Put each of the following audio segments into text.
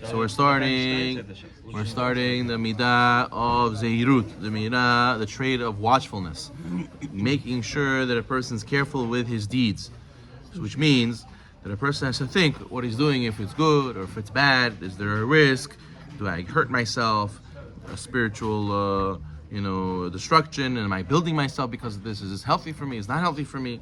So we're starting the midah of zeirut, the trait of watchfulness, making sure that a person's careful with his deeds, which means that a person has to think what he's doing, if it's good or if it's bad. Is there a risk? Do I hurt myself? A spiritual, destruction? Am I building myself because of this? Is this healthy for me? Is not healthy for me?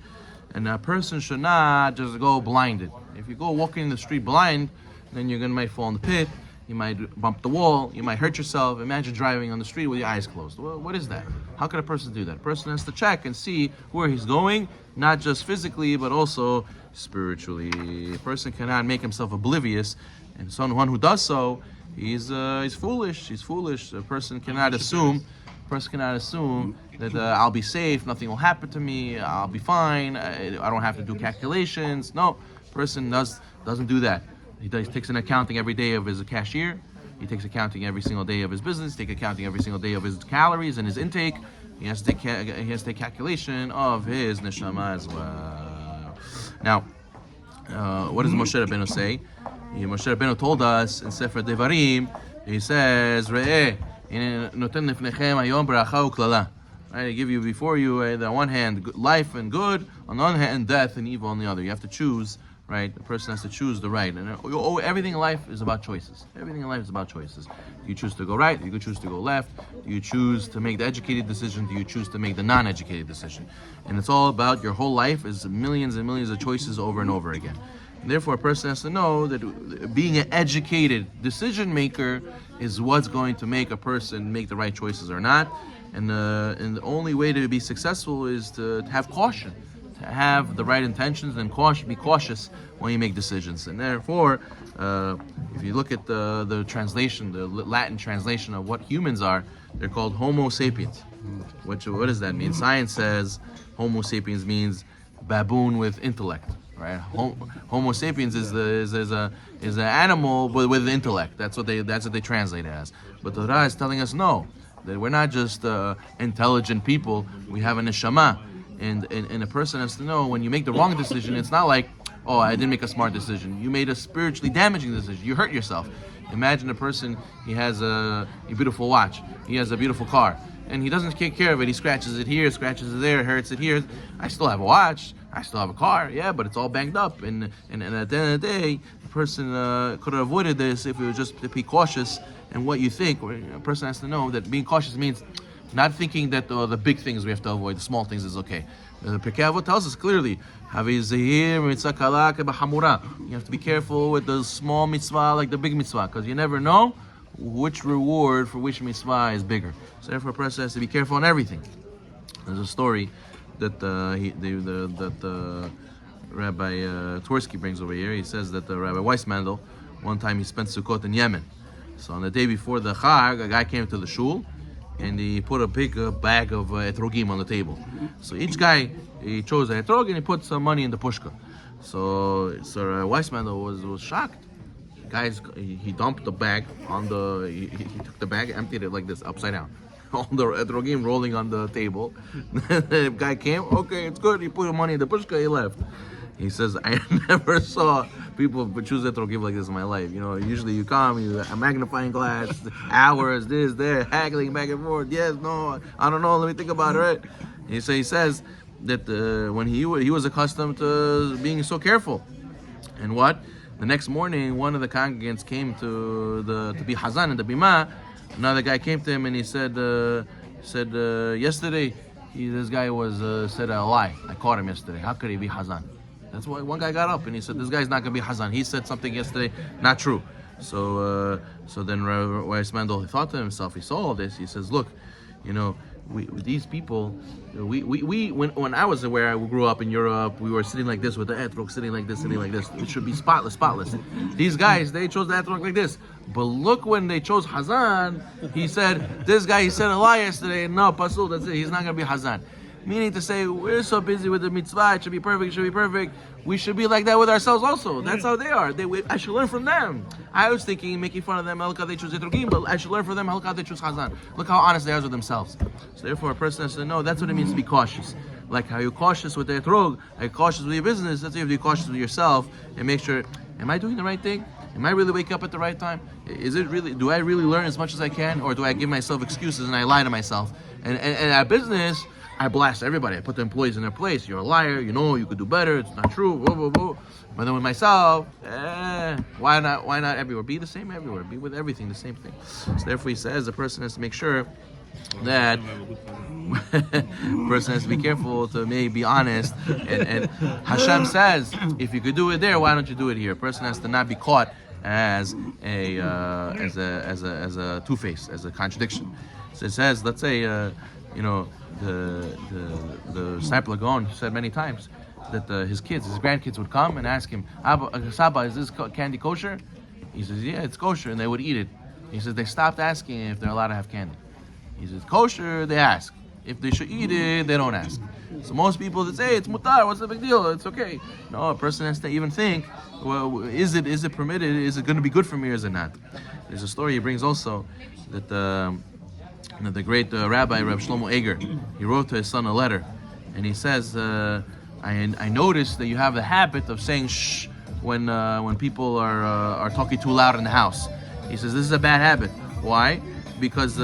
And a person should not just go blinded. If you go walking in the street blind, then you might fall in the pit. You might bump the wall. You might hurt yourself. Imagine driving on the street with your eyes closed. Well, what is that? How can a person do that? A person has to check and see where he's going, not just physically, but also spiritually. A person cannot make himself oblivious, and someone who does so, he's foolish. He's foolish. A person cannot assume that I'll be safe, nothing will happen to me, I'll be fine, I don't have to do calculations. No, person doesn't do that. He takes an accounting every day of his cashier. He takes accounting every single day of his business. He takes accounting every single day of his calories and his intake. He has to take calculation of his neshama as well. Now, what does Moshe Rabbeinu say? Moshe Rabbeinu told us in Sefer Devarim. He says, "Re'eh, noten lefnechem hayom beracha uklala." Right, I give you before you, on the one hand, life and good, on the other hand, death and evil on the other. You have to choose. Right, the person has to choose the right, and everything in life is about choices. Everything in life is about choices. Do you choose to go right? Do you choose to go left? Do you choose to make the educated decision? Do you choose to make the non-educated decision? And it's all about your whole life is millions and millions of choices over and over again. And therefore, a person has to know that being an educated decision maker is what's going to make a person make the right choices or not. And the only way to be successful is to have caution. Have the right intentions and be cautious when you make decisions. And therefore, if you look at the translation, the Latin translation of what humans are, they're called Homo sapiens. What does that mean? Science says Homo sapiens means baboon with intellect. Right? Homo sapiens is an animal with intellect. That's what they translate it as. But the Torah is telling us no, that we're not just intelligent people. We have a neshama. And a person has to know when you make the wrong decision, it's not like, oh, I didn't make a smart decision. You made a spiritually damaging decision. You hurt yourself. Imagine a person, he has a beautiful watch. He has a beautiful car. And he doesn't take care of it. He scratches it here, scratches it there, hurts it here. I still have a watch. I still have a car. Yeah, but it's all banged up. And at the end of the day, the person could have avoided this if he was just to be cautious. And what you think, a person has to know that being cautious means not thinking that the big things we have to avoid, the small things is okay. The Pirkei Avot tells us clearly, you have to be careful with the small mitzvah like the big mitzvah, because you never know which reward for which mitzvah is bigger. So therefore a person has to be careful on everything. There's a story that Rabbi Twersky brings over here. He says that Rabbi Weissmandel, one time he spent Sukkot in Yemen. So on the day before the Chag, a guy came to the shul, and he put a big bag of etrogim on the table. So each guy, he chose a etrog and he put some money in the pushka. So Weissman was shocked. Guys, he dumped the bag on he took the bag, emptied it like this, upside down. All the etrogim rolling on the table. The guy came, okay, it's good. He put the money in the pushka, he left. He says, I never saw people choose etrogim like this in my life. Usually you come, a magnifying glass, hours, this, there, haggling back and forth. Yes, no, I don't know, let me think about it, right? He says that when he was accustomed to being so careful. And what? The next morning, one of the congregants came to be Hazan and the Bima. Another guy came to him and he said yesterday, this guy said a lie. I caught him yesterday. How could he be Hazan? That's why one guy got up and he said, this guy's not going to be Hazan. He said something yesterday, not true. So then Rabbi Weissmandel thought to himself, he saw all this, he says, look, these people, when I was where I grew up in Europe, we were sitting like this with the etrog, sitting like this. It should be spotless. These guys, they chose the etrog like this. But look, when they chose Hazan, he said, this guy, he said a lie yesterday, no, pasul, that's it, he's not going to be Hazan. Meaning to say, we're so busy with the mitzvah, it should be perfect. We should be like that with ourselves also. That's how they are. I should learn from them. I was thinking, making fun of them, how they choose etrogim, but I should learn from them how they choose Hazan. Look how honest they are with themselves. So therefore, a person has to know that's what it means to be cautious. Like how you're cautious with the etrog, how you're cautious with your business, that's how you have to be cautious with yourself and make sure, am I doing the right thing? Am I really waking up at the right time? Is it really? Do I really learn as much as I can, or do I give myself excuses and I lie to myself? And at business, I blast everybody. I put the employees in their place. You're a liar. You know you could do better. It's not true. Blah, blah, blah. But then with myself, why not? Why not everywhere? Be the same everywhere. Be with everything the same thing. So therefore, he says the person has to make sure that person has to be careful to maybe be honest. And Hashem says, if you could do it there, why don't you do it here? A person has to not be caught as a two-face, as a contradiction. So it says, let's say, the disciple Gaon said many times that his grandkids would come and ask him, Saba, is this candy kosher? He says, yeah, it's kosher, and they would eat it. He says they stopped asking if they're allowed to have candy. He says, kosher, they ask. If they should eat it, they don't ask. So most people that say, it's mutar, what's the big deal? It's okay. No, a person has to even think, well, is it permitted? Is it going to be good for me or is it not? There's a story he brings also that the great rabbi, Reb Shlomo Eger, he wrote to his son a letter. And he says, I noticed that you have the habit of saying shh when people are talking too loud in the house. He says, this is a bad habit. Why? Because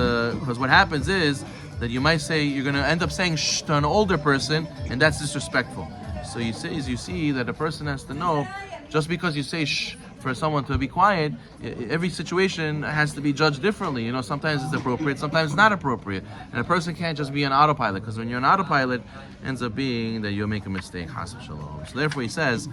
what happens is that you might say, you're going to end up saying shh to an older person, and that's disrespectful. So you see that a person has to know, just because you say shh for someone to be quiet, every situation has to be judged differently. Sometimes it's appropriate, sometimes it's not appropriate. And a person can't just be an autopilot, because when you're an autopilot, it ends up being that you'll make a mistake. Chas v'shalom. So therefore he says,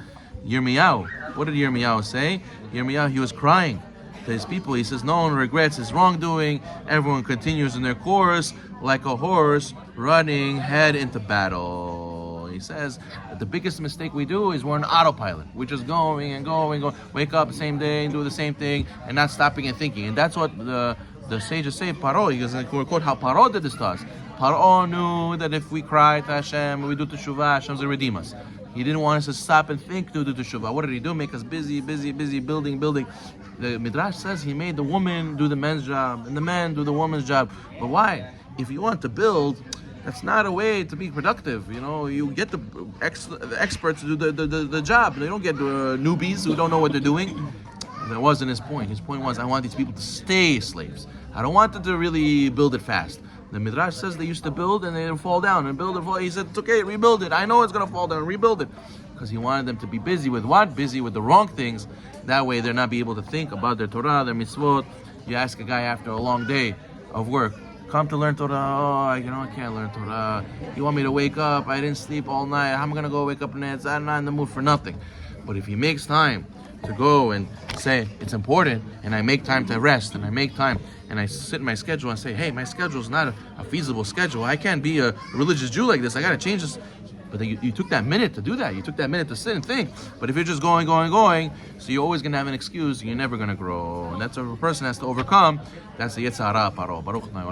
Yirmiyahu. What did Yirmiyahu say? Yirmiyahu, he was crying to his people. He says, no one regrets his wrongdoing. Everyone continues in their course like a horse running head into battle. He says that the biggest mistake we do is we're an autopilot. We're just going and going, wake up the same day and do the same thing and not stopping and thinking. And that's what the sages say. Paro, he goes, we're quote how Paro did this to us. Paro knew that if we cry to Hashem, we do teshuvah, Hashem will redeem us. He didn't want us to stop and think to do teshuvah. What did he do? Make us busy, building. The Midrash says he made the woman do the men's job and the man do the woman's job. But why? If you want to build, that's not a way to be productive. You get the experts to do the job. They don't get newbies who don't know what they're doing. That wasn't his point. His point was, I want these people to stay slaves. I don't want them to really build it fast. The Midrash says they used to build and they would fall down and build and fall. He said, it's okay, rebuild it. I know it's going to fall down, rebuild it. Because he wanted them to be busy with what? Busy with the wrong things. That way they're not be able to think about their Torah, their mitzvot. You ask a guy after a long day of work, come to learn Torah. Oh, I can't learn Torah. You want me to wake up? I didn't sleep all night. How am I going to go wake up and I'm not in the mood for nothing. But if he makes time to go and say it's important, and I make time to rest, and I make time, and I sit in my schedule and say, hey, my schedule is not a feasible schedule. I can't be a religious Jew like this. I got to change this. But then you took that minute to do that. You took that minute to sit and think. But if you're just going, so you're always going to have an excuse, and you're never going to grow. And that's what a person has to overcome. That's the Yetzirah Paro. Baruch Adonai.